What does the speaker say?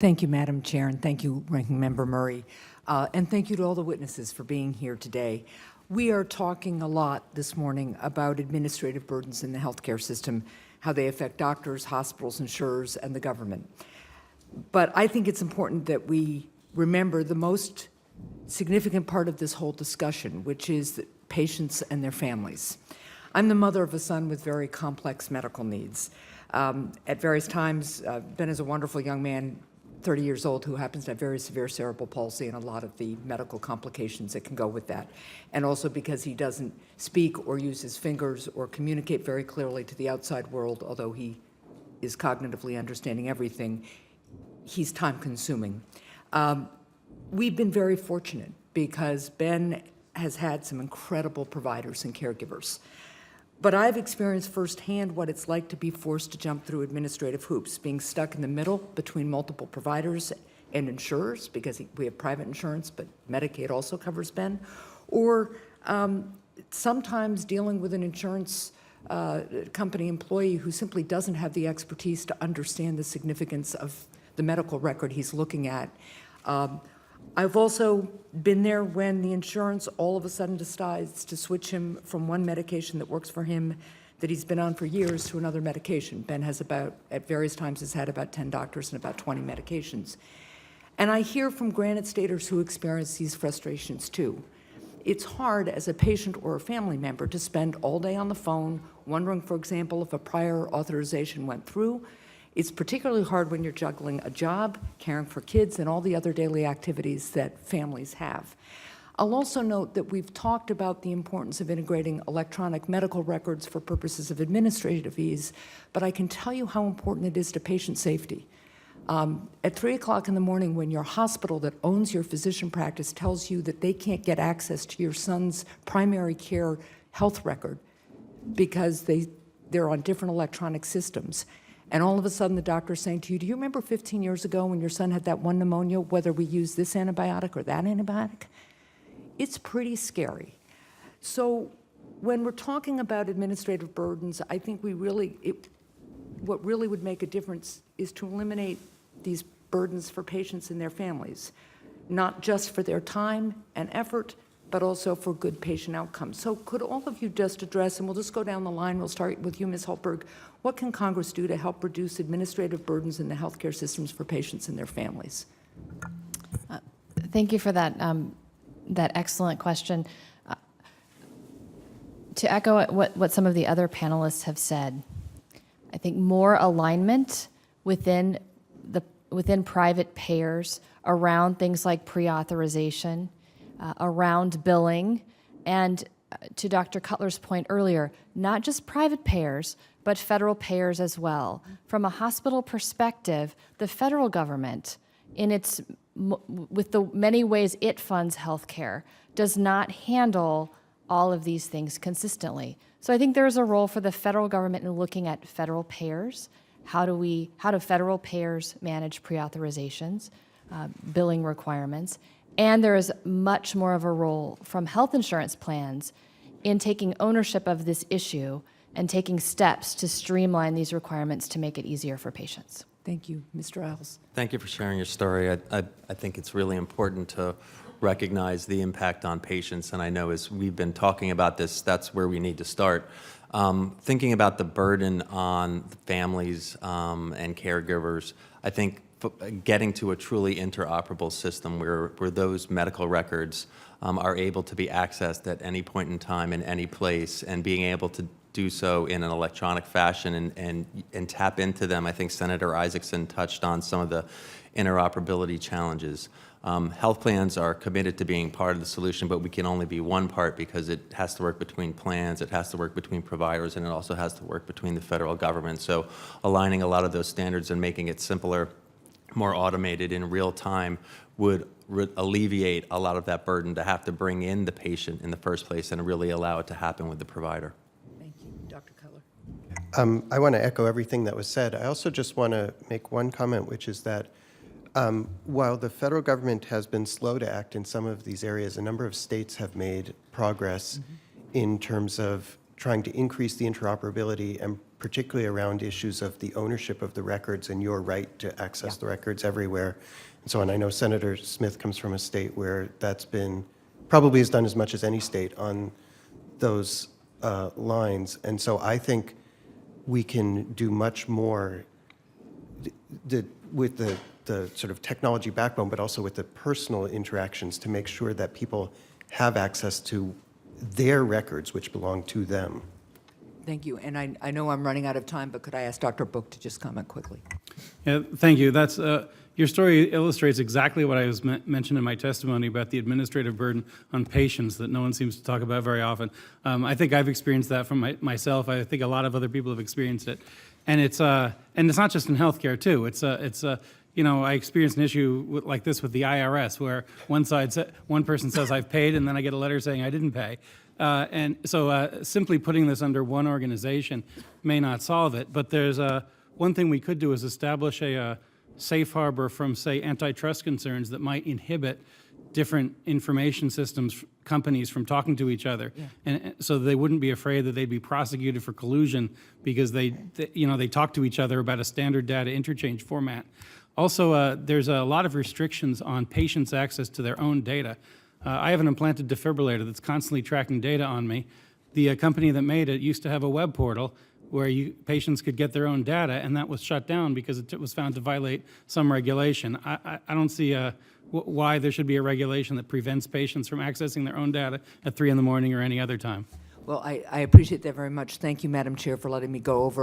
Thank you, Madam Chair, and thank you, Ranking Member Murray. And thank you to all the witnesses for being here today. We are talking a lot this morning about administrative burdens in the healthcare system, how they affect doctors, hospitals, insurers, and the government. But I think it's important that we remember the most significant part of this whole discussion, which is the patients and their families. I'm the mother of a son with very complex medical needs. At various times, Ben is a wonderful young man, 30 years old, who happens to have very severe cerebral palsy and a lot of the medical complications that can go with that. And also because he doesn't speak or use his fingers or communicate very clearly to the outside world, although he is cognitively understanding everything, he's time-consuming. We've been very fortunate because Ben has had some incredible providers and caregivers. But I've experienced firsthand what it's like to be forced to jump through administrative hoops, being stuck in the middle between multiple providers and insurers, because we have private insurance, but Medicaid also covers Ben, or sometimes dealing with an insurance company employee who simply doesn't have the expertise to understand the significance of the medical record he's looking at. I've also been there when the insurance all of a sudden decides to switch him from one medication that works for him that he's been on for years to another medication. Ben has at various times has had about 10 doctors and about 20 medications. And I hear from Granite Staters who experience these frustrations too. It's hard as a patient or a family member to spend all day on the phone wondering, for example, if a prior authorization went through. It's particularly hard when you're juggling a job, caring for kids, and all the other daily activities that families have. I'll also note that we've talked about the importance of integrating electronic medical records for purposes of administrative ease, but I can tell you how important it is to patient safety. At 3 o'clock in the morning, when your hospital that owns your physician practice tells you that they can't get access to your son's primary care health record because they're on different electronic systems, and all of a sudden the doctor's saying to you, do you remember 15 years ago when your son had that one pneumonia, whether we use this antibiotic or that antibiotic? It's pretty scary. So when we're talking about administrative burdens, I think what really would make a difference is to eliminate these burdens for patients and their families, not just for their time and effort, but also for good patient outcomes. So could all of you just address, and we'll just go down the line, we'll start with you, Ms. Hultberg, what can Congress do to help reduce administrative burdens in the healthcare systems for patients and their families? Thank you for that, that excellent question. To echo what some of the other panelists have said, I think more alignment within private payers around things like pre-authorization, around billing, and to Dr. Cutler's point earlier, not just private payers, but federal payers as well. From a hospital perspective, the federal government, with the many ways it funds healthcare, does not handle all of these things consistently. So I think there's a role for the federal government in looking at federal payers. How do federal payers manage pre-authorizations, billing requirements? And there is much more of a role from health insurance plans in taking ownership of this issue and taking steps to streamline these requirements to make it easier for patients. Thank you. Mr. Isles. Thank you for sharing your story. I think it's really important to recognize the impact on patients, and I know as we've been talking about this, that's where we need to start. Thinking about the burden on families and caregivers, I think getting to a truly interoperable system where those medical records are able to be accessed at any point in time in any place, and being able to do so in an electronic fashion and tap into them. I think Senator Isaacson touched on some of the interoperability challenges. Health plans are committed to being part of the solution, but we can only be one part because it has to work between plans, it has to work between providers, and it also has to work between the federal government. So aligning a lot of those standards and making it simpler, more automated in real time would alleviate a lot of that burden to have to bring in the patient in the first place and really allow it to happen with the provider. Thank you. Dr. Cutler. I want to echo everything that was said. I also just want to make one comment, which is that while the federal government has been slow to act in some of these areas, a number of states have made progress in terms of trying to increase the interoperability, and particularly around issues of the ownership of the records and your right to access the records everywhere. And so on. I know Senator Smith comes from a state where that's been, probably has done as much as any state on those lines. And so I think we can do much more with the sort of technology backbone, but also with the personal interactions to make sure that people have access to their records, which belong to them. Thank you. And I know I'm running out of time, but could I ask Dr. Book to just comment quickly? Yeah, thank you. That's your story illustrates exactly what I was mentioned in my testimony about the administrative burden on patients that no one seems to talk about very often. I think I've experienced that from myself. I think a lot of other people have experienced it, and it's not just in healthcare too. You know, I experienced an issue like this with the IRS, where one person says I've paid, and then I get a letter saying I didn't pay. And so simply putting this under one organization may not solve it, but there's one thing we could do is establish a safe harbor from, say, antitrust concerns that might inhibit different information systems companies from talking to each other, and so they wouldn't be afraid that they'd be prosecuted for collusion because they talk to each other about a standard data interchange format. Also, there's a lot of restrictions on patients' access to their own data. I have an implanted defibrillator that's constantly tracking data on me. The company that made it used to have a web portal where patients could get their own data, and that was shut down because it was found to violate some regulation. I don't see why there should be a regulation that prevents patients from accessing their own data at 3 in the morning or any other time. Well, I appreciate that very much. Thank you, Madam Chair, for letting me go over